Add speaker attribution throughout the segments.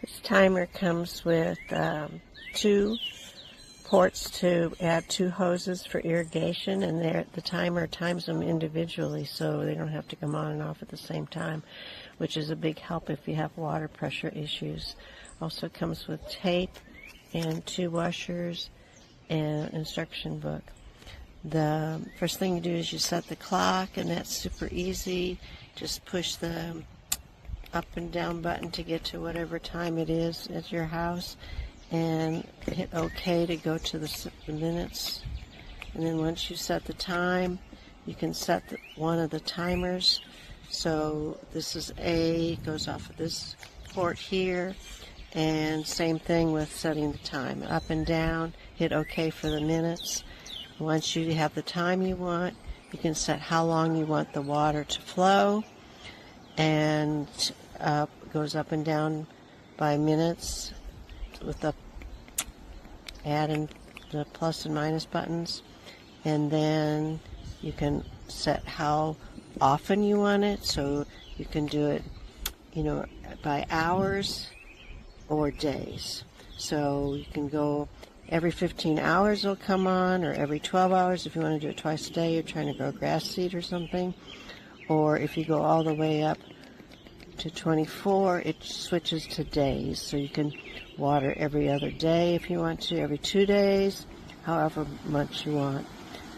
Speaker 1: This timer comes with 2 ports to add 2 hoses for irrigation, and the timer times them individually so they don't have to come on and off at the same time, which is a big help if you have water pressure issues. Also comes with tape and 2 washers and an instruction book. The first thing you do is you set the clock, and that's super easy. Just push the up and down button to get to whatever time it is at your house, and hit OK to go to the minutes. And then once you set the time, you can set one of the timers. So this is A, goes off of this port here, and same thing with setting the time. Up and down, hit OK for the minutes. Once you have the time you want, you can set how long you want the water to flow, and goes up and down by minutes with the add and the plus and minus buttons. And then you can set how often you want it, so you can do it, by hours or days. So you can go every 15 hours it'll come on, or every 12 hours if you want to do it twice a day. You're trying to grow grass seed or something. Or if you go all the way up to 24, it switches to days. So you can water every other day if you want to, every 2 days, however much you want.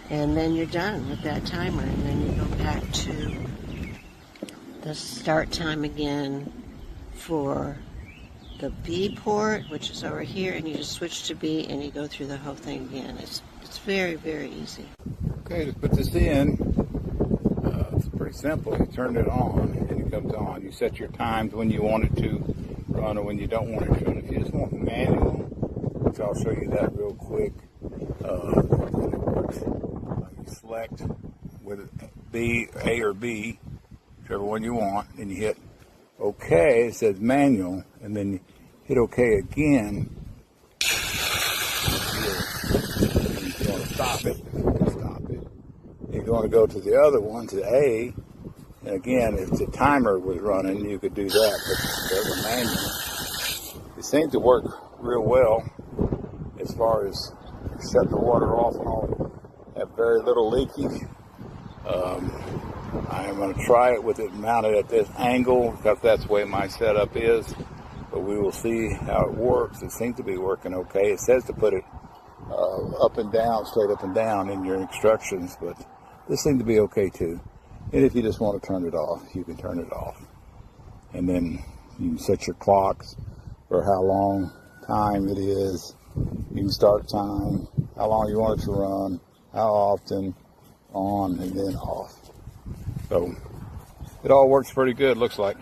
Speaker 1: And then you're done with that timer, and then you go back to the start time again for the B port, which is over here, and you just switch to B and you go through the whole thing again. It's very, very easy.
Speaker 2: Okay, to put this in, it's pretty simple. You turn it on and it comes on. You set your times when you want it to run or when you don't want it to run. If you just want manual, which I'll show you that real quick, you select with B, A or B, whichever one you want, and you hit OK. It says manual, and then you hit OK again. If you want to stop it, you can stop it. If you want to go to the other one, to A, and again, if the timer was running, you could do that, but that was manual. It seems to work real well as far as shutting the water off and all. Have very little leakage. I am going to try it with it mounted at this angle because that's the way my setup is, but we will see how it works. It seems to be working okay. It says to put it up and down, straight up and down in your instructions, but this seems to be okay too. And if you just want to turn it off, you can turn it off. And then you can set your clocks for how long time it is. You can start time, how long you want it to run, how often, on and then off. So it all works pretty good, looks like.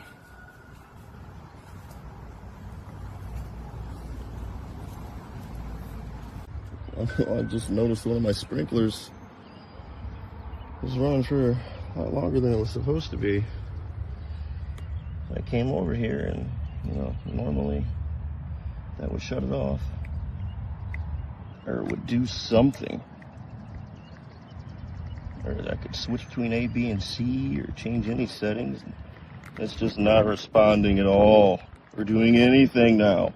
Speaker 3: I just noticed one of my sprinklers was running for a lot longer than it was supposed to be. I came over here and, normally that would shut it off, or it would do something. Or I could switch between A, B, and C, or change any settings. It's just not responding at all, or doing anything now.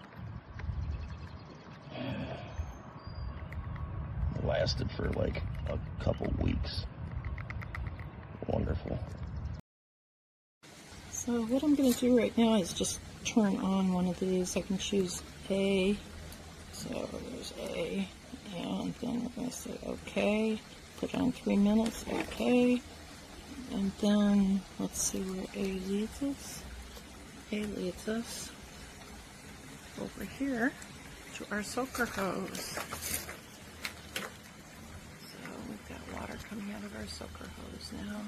Speaker 3: It lasted for like a couple weeks. Wonderful.
Speaker 4: So what I'm going to do right now is just turn on one of these. I can choose A. So there's A. And then we're going to say OK. Put on 3 minutes, OK. And then let's see where A leads us. A leads us over here to our soaker hose. So we've got water coming out of our soaker hose now.